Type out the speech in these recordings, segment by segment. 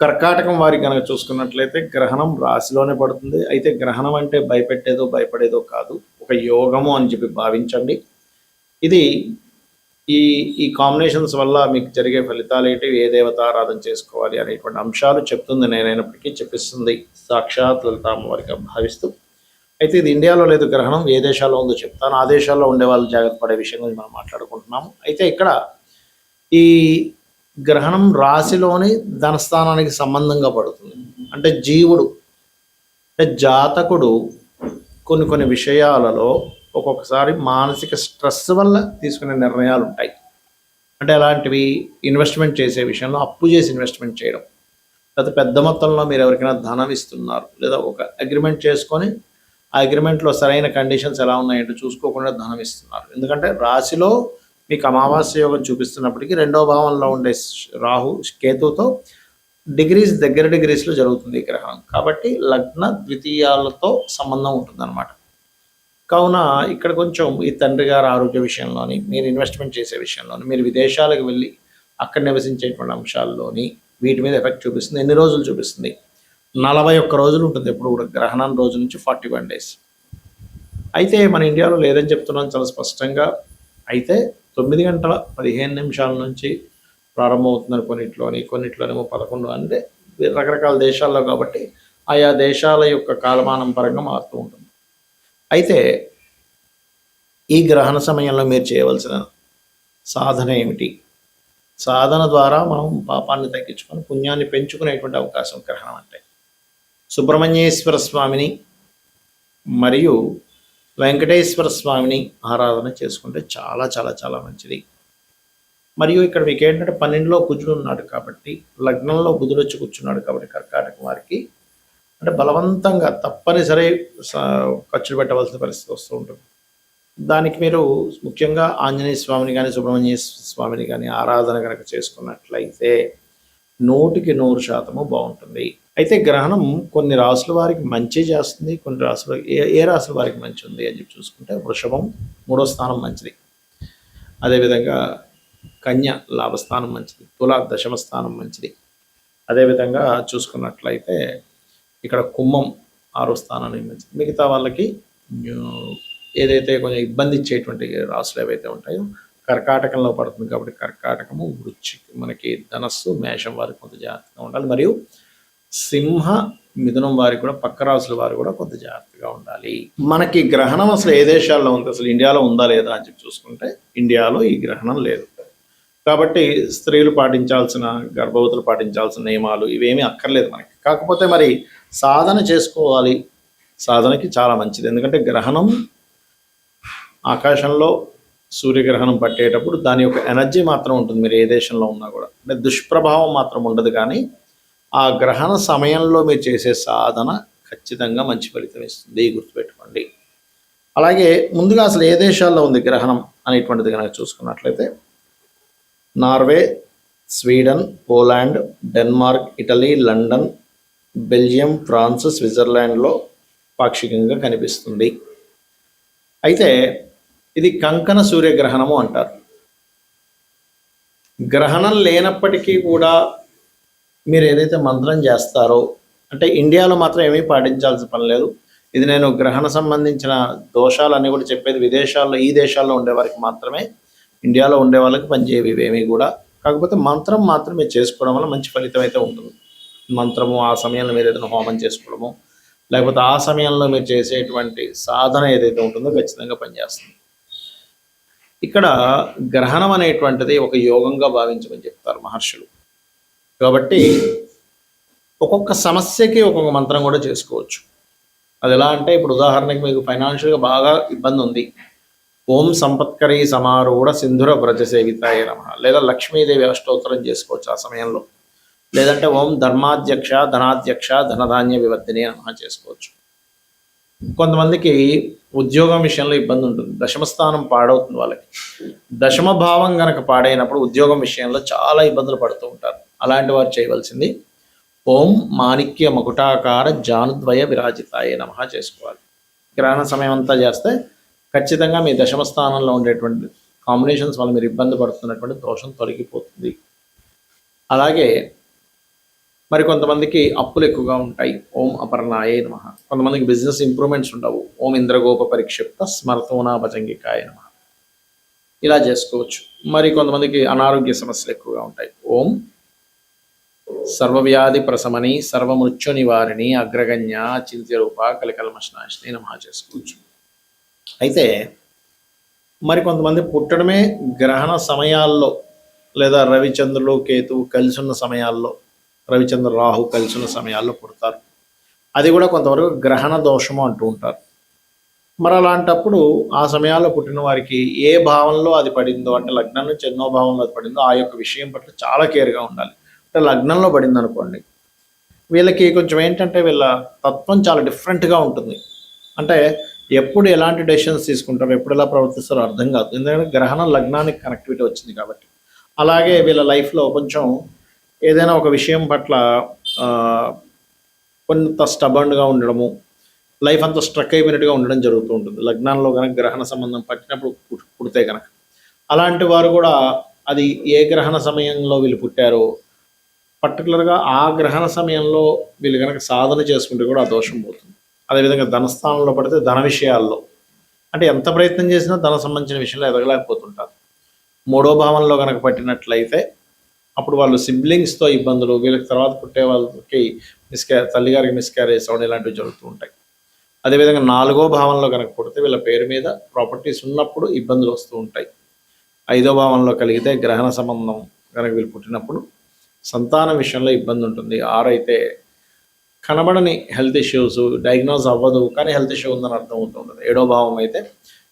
కర్కాటకం వారికి కనుక చూసుకున్నట్లయితే గ్రహణం రాశిలోనే పడుతుంది. అయితే గ్రహణం అంటే భయపెట్టేదో భయపడేదో కాదు, ఒక యోగము అని చెప్పి భావించండి. ఇది ఈ ఈ కాంబినేషన్స్ వల్ల మీకు జరిగే ఫలితాలు ఏంటి, ఏ దేవతారాధన చేసుకోవాలి అనేటువంటి అంశాలు చెప్తుంది నేనైనప్పటికీ చెప్పిస్తుంది సాక్షాత్ లలితామ్మ వారికి భావిస్తూ. అయితే ఇది ఇండియాలో లేదు గ్రహణం, ఏ దేశాల్లో ఉందో చెప్తాను. ఆ దేశాల్లో ఉండే వాళ్ళు జాగ్రత్త పడే విషయం గురించి మనం మాట్లాడుకుంటున్నాము. అయితే ఇక్కడ ఈ గ్రహణం రాశిలోని ధనస్థానానికి సంబంధంగా పడుతుంది. అంటే జీవుడు అంటే జాతకుడు కొన్ని విషయాలలో ఒక్కొక్కసారి మానసిక స్ట్రెస్ వల్ల తీసుకునే నిర్ణయాలు ఉంటాయి. అంటే అలాంటివి ఇన్వెస్ట్మెంట్ చేసే విషయంలో అప్పు చేసి ఇన్వెస్ట్మెంట్ చేయడం, లేదా పెద్ద మొత్తంలో మీరు ఎవరికైనా ధనం ఇస్తున్నారు, లేదా ఒక అగ్రిమెంట్ చేసుకొని ఆ అగ్రిమెంట్లో సరైన కండిషన్స్ ఎలా ఉన్నాయంటే చూసుకోకుండా ధనం ఇస్తున్నారు. ఎందుకంటే రాశిలో మీకు అమావాస్య యోగం చూపిస్తున్నప్పటికీ రెండవ భావంలో ఉండే రాహు కేతుతో దగ్గర డిగ్రీస్లో జరుగుతుంది ఈ గ్రహణం. కాబట్టి లగ్న ద్వితీయాలతో సంబంధం ఉంటుందన్నమాట. కావున ఇక్కడ కొంచెం ఈ తండ్రి గారి ఆరోగ్య విషయంలోని, మీరు ఇన్వెస్ట్మెంట్ చేసే విషయంలోని, మీరు విదేశాలకు వెళ్ళి అక్కడ నివసించేటువంటి అంశాల్లోని వీటి మీద ఎఫెక్ట్ చూపిస్తుంది. ఎన్ని రోజులు చూపిస్తుంది? 41 రోజులు ఉంటుంది ఎప్పుడు కూడా, గ్రహణం రోజు నుంచి 41 days. అయితే మన ఇండియాలో లేదని చెప్తున్నాను చాలా స్పష్టంగా. అయితే 9 గంటల 15 నిమిషాల నుంచి ప్రారంభమవుతుందని కొన్నిట్లోనేమో 11, అంటే రకరకాల దేశాల్లో కాబట్టి ఆయా దేశాల యొక్క కాలమానం పరంగా మారుతూ ఉంటుంది. అయితే ఈ గ్రహణ సమయంలో మీరు చేయవలసిన సాధన ఏమిటి? సాధన ద్వారా మనం పాపాన్ని తగ్గించుకొని పుణ్యాన్ని పెంచుకునేటువంటి అవకాశం గ్రహణం అంటే. సుబ్రహ్మణ్యేశ్వర స్వామిని మరియు వెంకటేశ్వర స్వామిని ఆరాధన చేసుకుంటే చాలా చాలా చాలా మంచిది. మరియు ఇక్కడ మీకు ఏంటంటే 12లో కుజుడు ఉన్నాడు కాబట్టి, లగ్నంలో బుధుడు వచ్చి కూర్చున్నాడు కాబట్టి కర్కాటకం వారికి అంటే బలవంతంగా తప్పనిసరి ఖర్చులు పెట్టవలసిన పరిస్థితి వస్తూ ఉంటుంది. దానికి మీరు ముఖ్యంగా ఆంజనేయ స్వామిని కానీ సుబ్రహ్మణ్య స్వామిని కానీ ఆరాధన కనుక చేసుకున్నట్లయితే 100% బాగుంటుంది. అయితే గ్రహణం కొన్ని రాసుల వారికి మంచి చేస్తుంది, కొన్ని రాసుల ఏ రాసుల వారికి మంచి ఉంది అని చెప్పి చూసుకుంటే వృషభం 3వ స్థానం మంచిది, అదేవిధంగా కన్య లాభస్థానం మంచిది, తుల 10వ స్థానం మంచిది. అదేవిధంగా చూసుకున్నట్లయితే ఇక్కడ కుంభం 6వ స్థానానికి మంచిది. మిగతా వాళ్ళకి ఏదైతే కొంచెం ఇబ్బంది ఇచ్చేటువంటి రాసులు ఏవైతే ఉంటాయో కర్కాటకంలో పడుతుంది కాబట్టి కర్కాటకము, వృశ్చిక, మనకి ధనస్సు, మేషం వారికి కొంత జాగ్రత్తగా ఉండాలి. మరియు సింహ, మిథునం వారికి కూడా, పక్క రాసుల వారు కూడా కొంత జాగ్రత్తగా ఉండాలి. మనకి గ్రహణం అసలు ఏ దేశాల్లో ఉంది, అసలు ఇండియాలో ఉందా లేదా అని చెప్పి చూసుకుంటే ఇండియాలో ఈ గ్రహణం లేదు. కాబట్టి స్త్రీలు పాటించాల్సిన, గర్భవతులు పాటించాల్సిన నియమాలు ఇవేమీ అక్కర్లేదు మనకి. కాకపోతే మరి సాధన చేసుకోవాలి, సాధనకి చాలా మంచిది. ఎందుకంటే గ్రహణం ఆకాశంలో సూర్యగ్రహణం పట్టేటప్పుడు దాని యొక్క ఎనర్జీ మాత్రం ఉంటుంది, మీరు ఏ దేశంలో ఉన్నా కూడా. అంటే దుష్ప్రభావం మాత్రం ఉండదు. కానీ ఆ గ్రహణ సమయంలో మీరు చేసే సాధన ఖచ్చితంగా మంచి ఫలితం ఇస్తుంది, గుర్తుపెట్టుకోండి. అలాగే ముందుగా అసలు ఏ దేశాల్లో ఉంది గ్రహణం అనేటువంటిది కనుక చూసుకున్నట్లయితే Norway, Sweden, Poland, Denmark, Italy, London, Belgium, France, స్విట్జర్లాండ్లో పాక్షికంగా కనిపిస్తుంది. అయితే ఇది కంకణ సూర్యగ్రహణము అంటారు. గ్రహణం లేనప్పటికీ కూడా మీరు ఏదైతే మంత్రం చేస్తారో, అంటే ఇండియాలో మాత్రం ఏమీ పాటించాల్సిన పని లేదు. ఇది నేను గ్రహణ సంబంధించిన దోషాలన్నీ కూడా చెప్పేది విదేశాల్లో, ఈ దేశాల్లో ఉండేవారికి మాత్రమే, ఇండియాలో ఉండే వాళ్ళకి పనిచేయవి ఇవేమీ కూడా. కాకపోతే మంత్రం మాత్రమే చేసుకోవడం వల్ల మంచి ఫలితం అయితే ఉంటుంది. మంత్రము, ఆ సమయంలో మీరు ఏదైనా హోమం చేసుకోవడము, లేకపోతే ఆ సమయంలో మీరు చేసేటువంటి సాధన ఏదైతే ఉంటుందో ఖచ్చితంగా పనిచేస్తుంది. ఇక్కడ గ్రహణం అనేటువంటిది ఒక యోగంగా భావించమని చెప్తారు మహర్షులు. కాబట్టి ఒక్కొక్క సమస్యకి ఒక్కొక్క మంత్రం కూడా చేసుకోవచ్చు. అది ఎలా అంటే, ఇప్పుడు ఉదాహరణకి మీకు ఫైనాన్షియల్గా బాగా ఇబ్బంది ఉంది, ఓం సంపత్కరీ సమారూఢ సింధుర వ్రజ సేవితాయ నమః, లేదా లక్ష్మీదేవి అష్టోత్తరం చేసుకోవచ్చు ఆ సమయంలో. లేదంటే ఓం ధర్మాధ్యక్ష ధనాధ్యక్ష ధనధాన్య వివర్ధిని నమః చేసుకోవచ్చు. కొంతమందికి ఉద్యోగం విషయంలో ఇబ్బంది ఉంటుంది, దశమస్థానం పాడవుతుంది వాళ్ళకి. దశమ భావం కనుక పాడైనప్పుడు ఉద్యోగం విషయంలో చాలా ఇబ్బందులు పడుతూ ఉంటారు. అలాంటి వారు చేయవలసింది ఓం మాణిక్య మకుటాకార జానుద్వయ విరాజితాయ నమః చేసుకోవాలి. గ్రహణ సమయం అంతా చేస్తే ఖచ్చితంగా మీ దశమ స్థానంలో ఉండేటువంటి కాంబినేషన్స్ వల్ల మీరు ఇబ్బంది పడుతున్నటువంటి దోషం తొలగిపోతుంది. అలాగే మరి కొంతమందికి అప్పులు ఎక్కువగా ఉంటాయి. ఓం అపర్ణాయే నమః. కొంతమందికి బిజినెస్ ఇంప్రూవ్మెంట్స్ ఉండవు. ఓం ఇంద్రగోప పరిక్షిప్త స్మర్తోనా భజంగికాయ నమః. ఇలా చేసుకోవచ్చు. మరి కొంతమందికి అనారోగ్య సమస్యలు ఎక్కువగా ఉంటాయి. ఓం సర్వవ్యాధి ప్రశమని సర్వమృత్యు నివారిణి అగ్రగణ్య చింత్య రూప కలికల్మషనాశిని నమః చేసుకోవచ్చు. అయితే మరి కొంతమంది పుట్టడమే గ్రహణ సమయాల్లో లేదా రవిచంద్రులు కేతువు కలిసి ఉన్న సమయాల్లో, రవిచంద్ర రాహు కలిసి ఉన్న సమయాల్లో పుడతారు. అది కూడా కొంతవరకు గ్రహణ దోషము అంటూ ఉంటారు. మరి అలాంటప్పుడు ఆ సమయాల్లో పుట్టిన వారికి ఏ భావంలో అది పడిందో, అంటే లగ్నం నుంచి ఎన్నో భావంలో అది పడిందో ఆ యొక్క విషయం పట్ల చాలా కేర్గా ఉండాలి. అంటే లగ్నంలో పడింది అనుకోండి, వీళ్ళకి కొంచెం ఏంటంటే వీళ్ళ తత్వం చాలా డిఫరెంట్గా ఉంటుంది. అంటే ఎప్పుడు ఎలాంటి డెసిషన్స్ తీసుకుంటారో, ఎప్పుడు ఎలా ప్రవర్తిస్తారో అర్థం కాదు. ఎందుకంటే గ్రహణం లగ్నానికి కనెక్టివిటీ వచ్చింది కాబట్టి. అలాగే వీళ్ళ లైఫ్లో కొంచెం ఏదైనా ఒక విషయం పట్ల కొంత స్టబర్న్గా ఉండడము, లైఫ్ అంతా స్ట్రక్ అయిపోయినట్టుగా ఉండడం జరుగుతూ ఉంటుంది లగ్నాల్లో కనుక గ్రహణ సంబంధం పట్టినప్పుడు పుడితే కనుక. అలాంటి వారు కూడా అది ఏ గ్రహణ సమయంలో వీళ్ళు పుట్టారో, పర్టికులర్గా ఆ గ్రహణ సమయంలో వీళ్ళు కనుక సాధన చేసుకుంటే కూడా ఆ దోషం పోతుంది. అదేవిధంగా ధనస్థానంలో పడితే ధన విషయాల్లో, అంటే ఎంత ప్రయత్నం చేసినా ధన సంబంధించిన విషయంలో ఎదగలేకపోతుంటారు. మూడో భావంలో కనుక పట్టినట్లయితే అప్పుడు వాళ్ళు సిబ్లింగ్స్తో ఇబ్బందులు, వీళ్ళకి తర్వాత పుట్టే వాళ్ళకి తల్లిగారికి మిస్క్యారేజ్ అవ్వడం ఇలాంటివి జరుగుతూ ఉంటాయి. అదేవిధంగా నాలుగో భావంలో కనుక పుడితే వీళ్ళ పేరు మీద ప్రాపర్టీస్ ఉన్నప్పుడు ఇబ్బందులు వస్తూ ఉంటాయి. ఐదో భావంలో కలిగితే గ్రహణ సంబంధం కనుక వీళ్ళు పుట్టినప్పుడు సంతానం విషయంలో ఇబ్బంది ఉంటుంది. ఆరైతే కనబడని హెల్త్ ఇష్యూస్, డయాగ్నోజ్ అవ్వదు కానీ హెల్త్ ఇష్యూ ఉందని అర్థం అవుతుంది. ఏడో భావం అయితే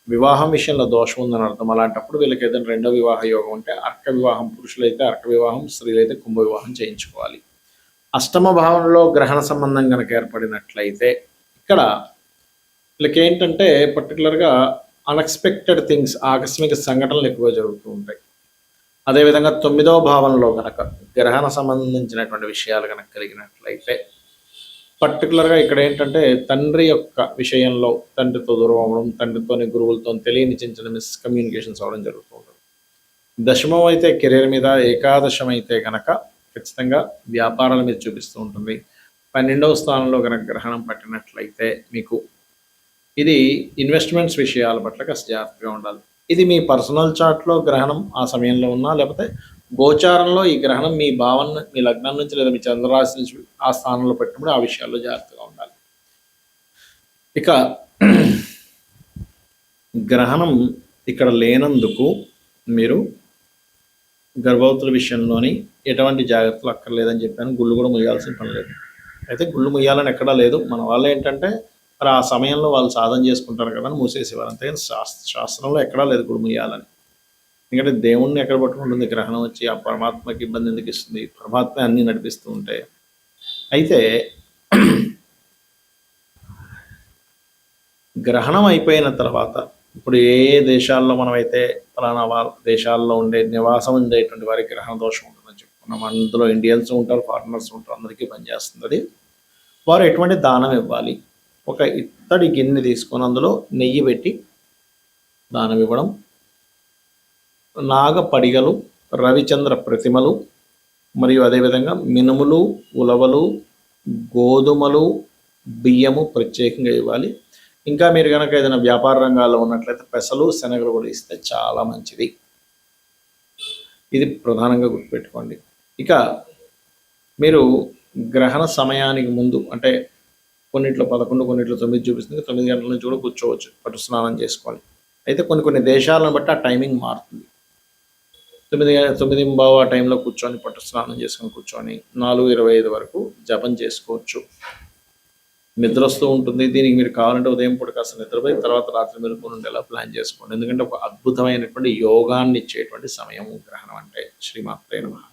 వివాహం విషయంలో దోషం ఉందని అర్థం. అలాంటప్పుడు వీళ్ళకి ఏదైనా రెండో వివాహ యోగం ఉంటే అర్క వివాహం, పురుషులైతే అర్క వివాహం, స్త్రీలైతే కుంభ వివాహం చేయించుకోవాలి. అష్టమ భావంలో గ్రహణ సంబంధం కనుక ఏర్పడినట్లయితే ఇక్కడ వీళ్ళకి ఏంటంటే పర్టికులర్గా అన్ఎక్స్పెక్టెడ్ థింగ్స్, ఆకస్మిక సంఘటనలు ఎక్కువగా జరుగుతూ ఉంటాయి. అదేవిధంగా తొమ్మిదవ భావంలో కనుక గ్రహణ సంబంధించినటువంటి విషయాలు కనుక కలిగినట్లయితే పర్టికులర్గా ఇక్కడ ఏంటంటే తండ్రి యొక్క విషయంలో తండ్రితో దూరం అవ్వడం, తండ్రితోని గురువులతో తెలియని చిన్న చిన్న మిస్కమ్యూనికేషన్స్ అవ్వడం జరుగుతూ ఉంటుంది. దశమం అయితే కెరీర్ మీద, ఏకాదశం అయితే కనుక ఖచ్చితంగా వ్యాపారాల మీద చూపిస్తూ ఉంటుంది. 12వ స్థానంలో కనుక గ్రహణం పట్టినట్లయితే మీకు ఇది ఇన్వెస్ట్మెంట్స్ విషయాల పట్ల కాస్త జాగ్రత్తగా ఉండాలి. ఇది మీ పర్సనల్ చార్ట్లో గ్రహణం ఆ సమయంలో ఉన్నా, లేకపోతే గోచారంలో ఈ గ్రహణం మీ భావన, మీ లగ్నం నుంచి లేదా మీ చంద్రరాశి నుంచి ఆ స్థానంలో పెట్టినప్పుడు ఆ విషయాల్లో జాగ్రత్తగా ఉండాలి. ఇక గ్రహణం ఇక్కడ లేనందుకు మీరు గర్భవతుల విషయంలోని ఎటువంటి జాగ్రత్తలు అక్కర్లేదని చెప్పాను. గుళ్ళు కూడా ముయ్యాల్సిన పని లేదు. అయితే గుళ్ళు ముయ్యాలని ఎక్కడా లేదు. మన వాళ్ళు ఏంటంటే మరి ఆ సమయంలో వాళ్ళు సాధన చేసుకుంటారు కదా అని మూసేసేవారు. అంతేగాని శాస్త్రంలో ఎక్కడా లేదు గుళ్ళు ముయ్యాలని. ఎందుకంటే దేవుణ్ణి ఎక్కడ పట్టుకుంటుంది గ్రహణం వచ్చి, ఆ పరమాత్మకి ఇబ్బంది ఎందుకు ఇస్తుంది? పరమాత్మ అన్నీ నడిపిస్తూ ఉంటే. అయితే గ్రహణం అయిపోయిన తర్వాత ఇప్పుడు ఏ ఏ దేశాల్లో మనమైతే ఫలానా దేశాల్లో ఉండే నివాసం ఉండేటువంటి వారికి గ్రహణ దోషం ఉంటుందని చెప్పుకున్నాం. అందులో ఇండియన్స్ ఉంటారు, ఫారినర్స్ ఉంటారు, అందరికీ పనిచేస్తుంది అది. వారు ఎటువంటి దానం ఇవ్వాలి? ఒక ఇత్తడి గిన్నె తీసుకొని అందులో నెయ్యి పెట్టి దానం ఇవ్వడం, నాగ పడిగలు, రవిచంద్ర ప్రతిమలు, మరియు అదేవిధంగా మినుములు, ఉలవలు, గోధుమలు, బియ్యము ప్రత్యేకంగా ఇవ్వాలి. ఇంకా మీరు కనుక ఏదైనా వ్యాపార రంగాల్లో ఉన్నట్లయితే పెసలు, శనగలు కూడా ఇస్తే చాలా మంచిది. ఇది ప్రధానంగా గుర్తుపెట్టుకోండి. ఇక మీరు గ్రహణ సమయానికి ముందు, అంటే కొన్నిట్లో 11, కొన్నిట్లో 9 చూపిస్తుంది, 9 గంటల నుంచి కూడా కూర్చోవచ్చు పట్టు స్నానం చేసుకోవాలి. అయితే కొన్ని దేశాలను బట్టి ఆ టైమింగ్ మారుతుంది. 9:15 ఆ టైంలో కూర్చొని పట్టు స్నానం చేసుకొని కూర్చొని 4:25 వరకు జపం చేసుకోవచ్చు. నిద్ర వస్తూ ఉంటుంది. దీనికి మీరు కావాలంటే ఉదయం పూట కాస్త నిద్రపోయి తర్వాత రాత్రి మెలుకువగా ఉండేలా ప్లాన్ చేసుకోండి. ఎందుకంటే ఒక అద్భుతమైనటువంటి యోగాన్ని ఇచ్చేటువంటి సమయం గ్రహణం అంటే. శ్రీమాత్రే నమః.